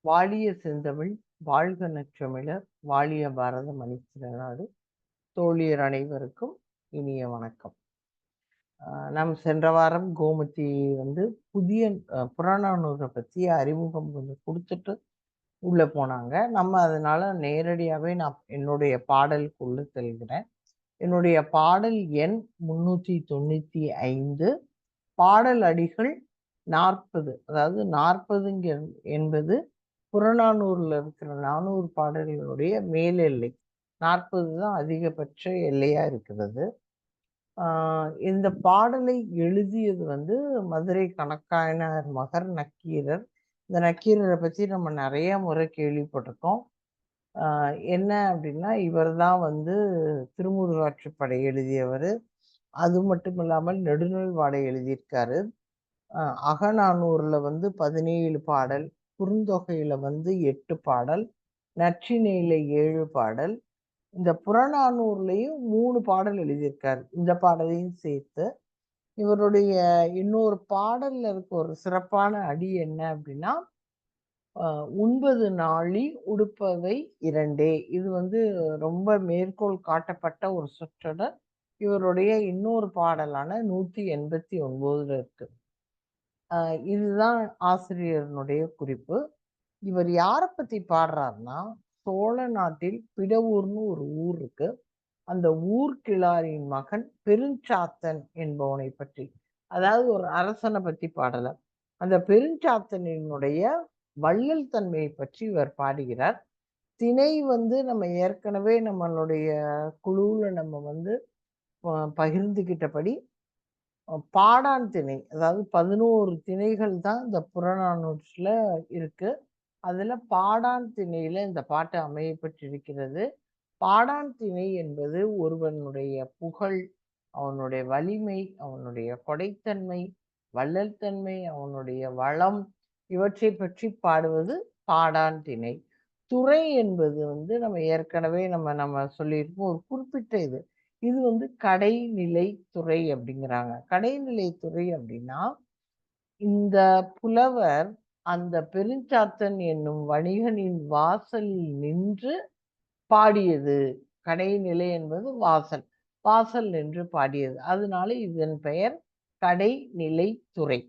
வாழிய செந்தமிழ், வாழ்க நற்றமிழர், வாழிய பாரத மணித்திருநாடு. தோழியர் அனைவருக்கும் இனிய வணக்கம். நாம் சென்ற வாரம் கோமதி புதிய புறநானூரை பற்றி அறிமுகம் கொஞ்சம் கொடுத்துட்டு உள்ள போனாங்க. நம்ம அதனால நேரடியாகவே நான் என்னுடைய பாடலுக்கு உள்ள செல்கிறேன். என்னுடைய பாடல் எண் 395. பாடல் அடிகள் 40. அதாவது 40 என்பது புறநானூறுல இருக்கிற 400 பாடல்களுடைய மேல் எல்லை. 40 தான் அதிகபட்ச எல்லையா இருக்கிறது. இந்த பாடலை எழுதியது மதுரை கணக்காயனார் மகர் நக்கீரர். இந்த நக்கீரரை பற்றி நம்ம நிறைய முறை கேள்விப்பட்டிருக்கோம். என்ன அப்படின்னா, இவர் தான் திருமுருகாற்றுப்படை எழுதியவர். அது மட்டும் இல்லாமல் நெடுநல்வாடை எழுதியிருக்காரு. அகநானூறுல 17 பாடல், குறுந்தொகையில 8 பாடல், நற்றிணையில 7 பாடல், இந்த புறநானூறுலையும் 3 பாடல் எழுதியிருக்காரு. இந்த பாடலையும் சேர்த்து இவருடைய இன்னொரு பாடல்ல இருக்க ஒரு சிறப்பான அடி என்ன அப்படின்னா, உண்பது நாழி உடுப்பவை இரண்டே. இது ரொம்ப மேற்கோள் காட்டப்பட்ட ஒரு சொற்றொடர். இவருடைய இன்னொரு பாடலான 189ல இருக்கு. இதுதான் ஆசிரியரனுடைய குறிப்பு. இவர் யாரை பத்தி பாடுறாருன்னா, சோழ நாட்டில் பிடவூர்னு ஒரு ஊர் இருக்கு. அந்த ஊர் கிழாரின் மகன் பெருஞ்சாத்தன் என்பவனை பற்றி, அதாவது ஒரு அரசனை பத்தி பாடல. அந்த பெருஞ்சாத்தனினுடைய வள்ளல் தன்மையை பற்றி இவர் பாடுகிறார். திணை நம்ம ஏற்கனவே நம்மளுடைய குழுவுல நம்ம பகிர்ந்துகிட்டபடி பாடான் திணை, அதாவது 11 திணைகள் தான் இந்த புறநானூற்றுல இருக்கு. அதுல பாடான் திணையில இந்த பாட்டு அமையப்பட்டிருக்கிறது. பாடான் திணை என்பது ஒருவனுடைய புகழ், அவனுடைய வலிமை, அவனுடைய கொடைத்தன்மை, வள்ளல் தன்மை, அவனுடைய வளம், இவற்றை பற்றி பாடுவது பாடான் திணை. துறை என்பது நம்ம ஏற்கனவே நம்ம சொல்லியிருக்கோம். ஒரு குறிப்பிட்ட இது கடைநிலை துறை அப்படிங்கிறாங்க. கடைநிலை துறை அப்படின்னா, இந்த புலவர் அந்த பெருஞ்சாத்தன் என்னும் வணிகனின் வாசலில் நின்று பாடியது. கடைநிலை என்பது வாசல், வாசல் நின்று பாடியது. அதனால இதன் பெயர் கடைநிலை துறை.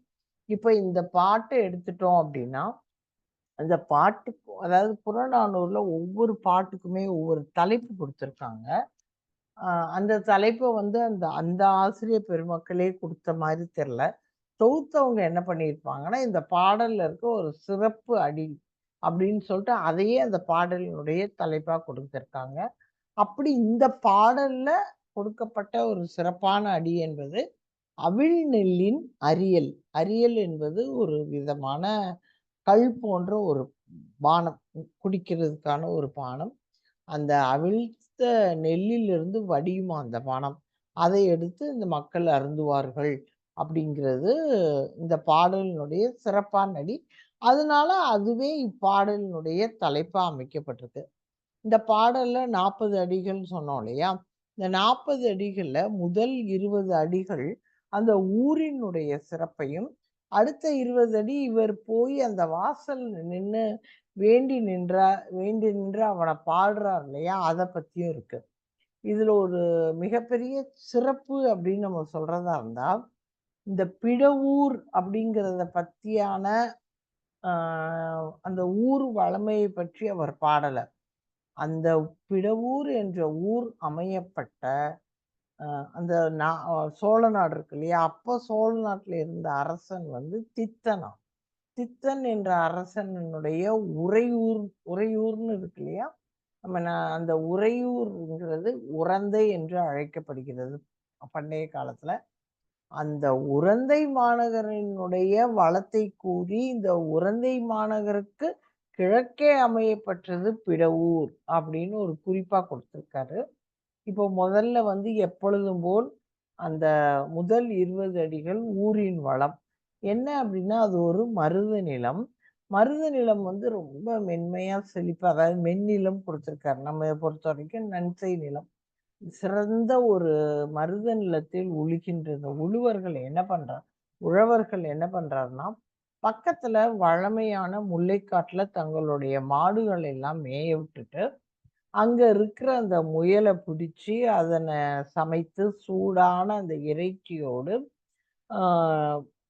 இப்ப இந்த பாட்டை எடுத்துட்டோம் அப்படின்னா, அந்த பாட்டுக்கு, அதாவது புறநானூறுல ஒவ்வொரு பாட்டுக்குமே ஒவ்வொரு தலைப்பு கொடுத்துருக்காங்க. அந்த தலைப்பை அந்த அந்த ஆசிரியர் பெருமக்களே கொடுத்த மாதிரி தெரியல. தொகுத்தவங்க என்ன பண்ணியிருப்பாங்கன்னா, இந்த பாடல்ல இருக்க ஒரு சிறப்பு அடி அப்படின்னு சொல்லிட்டு அதையே அந்த பாடலினுடைய தலைப்பா கொடுத்திருக்காங்க. அப்படி இந்த பாடல்ல கொடுக்கப்பட்ட ஒரு சிறப்பான அடி என்பது அவிழ் நெல்லின் அரியல். அரியல் என்பது ஒரு விதமான கள் போன்ற ஒரு பானம், குடிக்கிறதுக்கான ஒரு பானம். அந்த அவிழ்த்த நெல்லிலிருந்து வடியுமா அந்த பானம். அதை எடுத்து இந்த மக்கள் அருந்துவார்கள் அப்படிங்கிறது இந்த பாடலினுடைய சிறப்பான அடி. அதனால அதுவே இப்பாடலினுடைய தலைப்பா அமைக்கப்பட்டிருக்கு. இந்த பாடல்ல 40 அடிகள் சொன்னோம் இல்லையா? இந்த 40 அடிகள்ல முதல் 20 அடிகள் அந்த ஊரினுடைய சிறப்பையும், அடுத்த 20 அடி இவர் போய் அந்த வாசல் நின்னு வேண்டி நின்று அவனை பாடுறார் இல்லையா? அதை பத்தியும் இருக்கு. இதுல ஒரு மிகப்பெரிய சிறப்பு அப்படின்னு நம்ம சொல்றதா இருந்தா, இந்த பிடவூர் அப்படிங்கிறத பத்தியான அந்த ஊர் வளமையை பற்றி அவர் பாடல. அந்த பிடவூர் என்ற ஊர் அமையப்பட்ட அந்த சோழ நாடு இருக்கு இல்லையா? அப்போ சோழ நாட்டுல இருந்த அரசன் தித்தனா. தித்தன் என்ற அரசனுடைய உறையூர்னு இருக்கு இல்லையா? நம்ம அந்த உறையூர்ங்கிறது உறந்தை என்று அழைக்கப்படுகிறது பண்டைய காலத்துல. அந்த உறந்தை மாநகரினுடைய வளத்தை கூறி இந்த உறந்தை மாநகருக்கு கிழக்கே அமையப்பட்டது பிடவூர் அப்படின்னு ஒரு குறிப்பா கொடுத்திருக்காரு. இப்போ முதல்ல எப்பொழுதும் போல் அந்த முதல் 20 அடிகள் ஊரின் வளம் என்ன அப்படின்னா, அது ஒரு மருத நிலம். மருத நிலம் ரொம்ப மென்மையா செழிப்பா, அதாவது மென்னிலம் கொடுத்திருக்காரு. நம்ம பொறுத்த வரைக்கும் நன்செய் நிலம். சிறந்த ஒரு மருத நிலத்தில் உழுகின்ற உழுவர்கள் என்ன பண்றார் உழவர்கள் என்ன பண்றாருன்னா, பக்கத்துல வழமையான முல்லைக்காட்டுல தங்களுடைய மாடுகள் எல்லாம் மேய விட்டுட்டு, அங்க இருக்கிற அந்த முயல பிடிச்சு, அதன சமைத்து சூடான அந்த இறைச்சியோடு, ஆ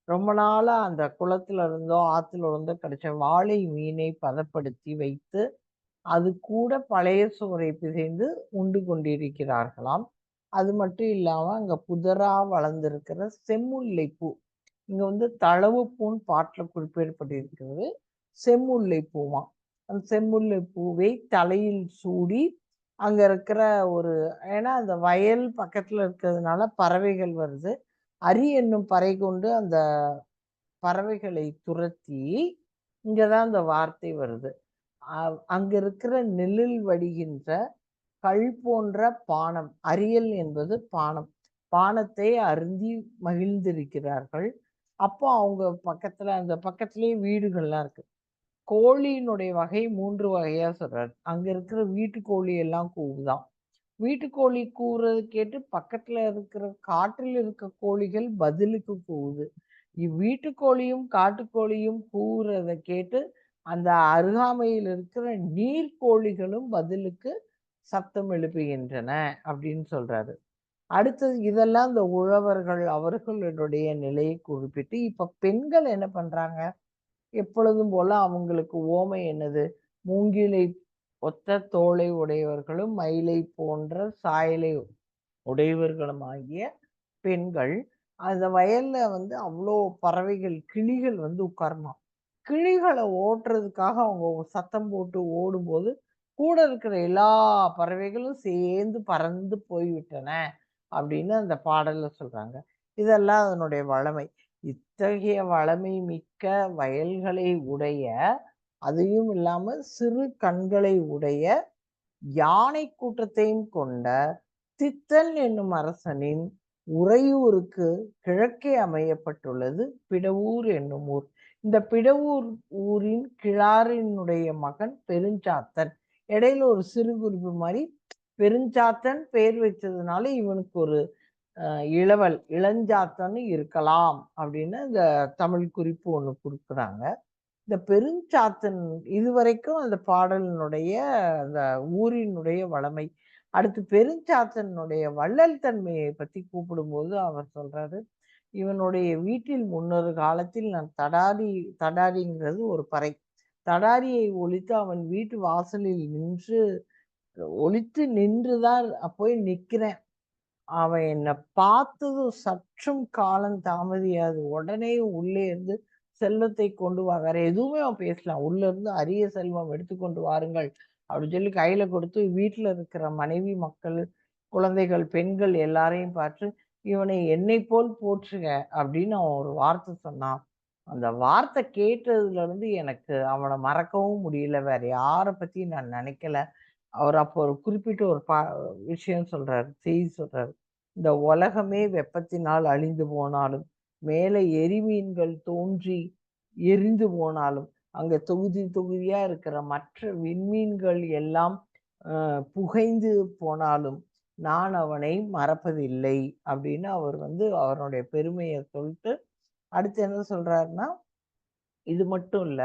ரொம்ப நாளா அந்த குளத்துல இருந்தோ, ஆத்துல இருந்தோ கிடைச்ச வாளை மீனை பதப்படுத்தி வைத்து, அது கூட பழைய சோறை பிசைந்து உண்டு கொண்டிருக்கிறார்களாம். அது மட்டும் இல்லாம, அங்க புதரா வளர்ந்திருக்கிற செம்முல்லை பூ. இங்க வந்து தளவுப்பூன்னு பாட்டுல குறிப்பிடப்பட்டிருக்கிறது. செம்முல்லை பூவாம். அந்த செம்முல்லை பூவை தலையில் சூடி, அங்க இருக்கிற ஒரு ஏன்னா அந்த வயல் பக்கத்துல இருக்கிறதுனால பறவைகள் வருது. அரி என்னும் பறை கொண்டு அந்த பறவைகளை துரத்தி, இங்க தான் அந்த வார்த்தை வருது. அங்க இருக்கிற நெல்லில் வடிகின்ற கள் போன்ற பானம். அரியல் என்பது பானம். பானத்தை அருந்தி மகிழ்ந்திருக்கிறார்கள். அப்போ அவங்க பக்கத்துல அந்த பக்கத்திலேயே வீடுகள்லாம் இருக்கு. கோழியினுடைய வகை 3 வகையா சொல்றாரு. அங்க இருக்கிற வீட்டு கோழி எல்லாம் கூவுதாம். வீட்டுக்கோழி கூவுறது கேட்டு பக்கத்துல இருக்கிற காட்டில் இருக்க கோழிகள் பதிலுக்கு கூவுது. இவ்வீட்டுக்கோழியும், காட்டுக்கோழியும் கூவுறத கேட்டு அந்த அருகாமையில் இருக்கிற நீர்க்கோழிகளும் பதிலுக்கு சத்தம் எழுப்புகின்றன அப்படின்னு சொல்றாரு. அடுத்தது இதெல்லாம் இந்த உழவர்கள் அவர்களுடைய நிலையை குறிப்பிட்டு, இப்ப பெண்கள் என்ன பண்றாங்க? எப்பொழுதும் போல அவங்களுக்கு உவமை என்னது? மூங்கிலை ஒத்த தோளை உடையவர்களும், மயிலை போன்ற சாயலை உடையவர்களுமாகிய பெண்கள், அந்த வயல்ல வந்து அவ்ளோ பறவைகள், கிளிகள் வந்து உட்காருமாம். கிளிகள ஓட்டுறதுக்காக அவங்க சத்தம் போட்டு ஓடும்போது, கூட இருக்கிற எல்லா பறவைகளும் சேர்ந்து பறந்து போய்விட்டன. அப்படின்னு அந்த பாடல்ல சொல்றாங்க. இதெல்லாம் அதனுடைய வளமை. இத்தகைய வளமை மிக்க வயல்களை உடைய, அதையும் இல்லாம சிறு கண்களை உடைய யானை கூட்டத்தையும் கொண்ட தித்தன் என்னும் அரசனின் உறையூருக்கு கிழக்கே அமையப்பட்டுள்ளது பிடவூர் என்னும் ஊர். இந்த பிடவூர் ஊரின் கிழாரினுடைய மகன் பெருஞ்சாத்தன். இடையில ஒரு சிறு குறிப்பு மாதிரி, பெருஞ்சாத்தன் பெயர் வச்சதுனால இவனுக்கு ஒரு இளஞ்சாத்தன்னு இருக்கலாம் அப்படின்னு இந்த தமிழ் குறிப்பு ஒண்ணு குடுக்குறாங்க. இந்த பெருஞ்சாத்தன் இதுவரைக்கும் அந்த பாடலினுடைய அந்த ஊரினுடைய வளமை. அடுத்து பெருஞ்சாத்தனுடைய வள்ளல் தன்மையை பத்தி கூப்பிடும்போது அவர் சொல்றாரு, இவனுடைய வீட்டில் முன்னொரு காலத்தில் நான் தடாரிங்கிறது ஒரு பறை. தடாரியை ஒலித்து அவன் வீட்டு வாசலில் ஒலித்து நின்றுதான் போய் நிக்கிறேன். அவன் என்ன பார்த்ததும் சற்றும் காலம் தாமதியாது. உடனே உள்ளே இருந்து செல்வத்தை கொண்டு வா. வேற எதுவுமே அவன் பேசலாம். உள்ள இருந்து அரிய செல்வம் எடுத்துக்கொண்டு வாருங்கள் அப்படின்னு சொல்லி கையில கொடுத்து வீட்டுல இருக்கிற மனைவி, மக்கள், குழந்தைகள், பெண்கள் எல்லாரையும் பார்த்து இவனை என்னை போல் போற்றுக அப்படின்னு அவன் ஒரு வார்த்தை சொன்னான். அந்த வார்த்தை கேட்டதுல இருந்து எனக்கு அவனை மறக்கவும் முடியல. வேற யாரை பத்தி நான் நினைக்கல. அவர் அப்போ ஒரு குறிப்பிட்ட ஒரு விஷயம் சொல்றாரு, செய்தி சொல்றாரு. இந்த உலகமே வெப்பத்தினால் அழிந்து போனாலும், மேலே எரிமீன்கள் தோன்றி எரிந்து போனாலும், அங்க தொகுதி தொகுதியா இருக்கிற மற்ற விண்மீன்கள் எல்லாம் புகைந்து போனாலும், நான் அவனை மறப்பதில்லை அப்படின்னு அவர் வந்து அவருடைய பெருமையை சொல்லிட்டு, அடுத்து என்ன சொல்றாருன்னா, இது மட்டும் இல்ல,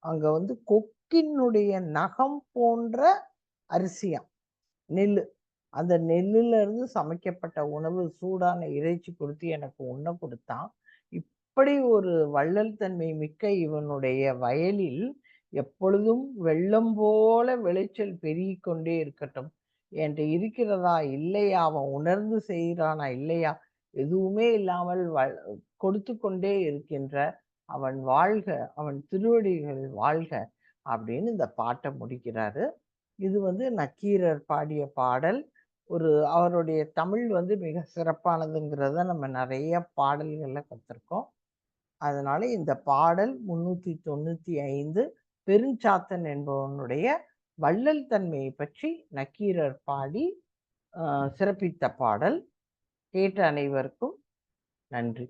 அங்க வந்து கொக்கினுடைய நகம் போன்ற அரிசியாம் நெல்லு. அந்த நெல்லுல இருந்து சமைக்கப்பட்ட உணவு, சூடான இறைச்சி கொடுத்து எனக்கு உண்ண கொடுத்தான். இப்படி ஒரு வள்ளல் தன்மை மிக்க இவனுடைய வயலில் எப்பொழுதும் வெள்ளம் போல விளைச்சல் பெருகிக் கொண்டே இருக்கட்டும். என்கிட்ட இருக்கிறதா இல்லையா, அவன் உணர்ந்து செய்கிறானா இல்லையா, எதுவுமே இல்லாமல் கொடுத்து கொண்டே இருக்கின்ற அவன் வாழ்க, அவன் திருவடிகள் வாழ்க அப்படின்னு இந்த பாட்டை முடிக்கிறாரு. இது வந்து நக்கீரர் பாடிய பாடல். அவருடைய தமிழ் வந்து மிக சிறப்பானதுங்கிறத நம்ம நிறைய பாடல்கள்ல கத்துருக்கோம். அதனால இந்த பாடல் 395 பெருஞ்சாத்தன் என்பவனுடைய வள்ளல் தன்மையை பற்றி நக்கீரர் பாடி சிறப்பித்த பாடல். கேட்ட அனைவருக்கும் நன்றி.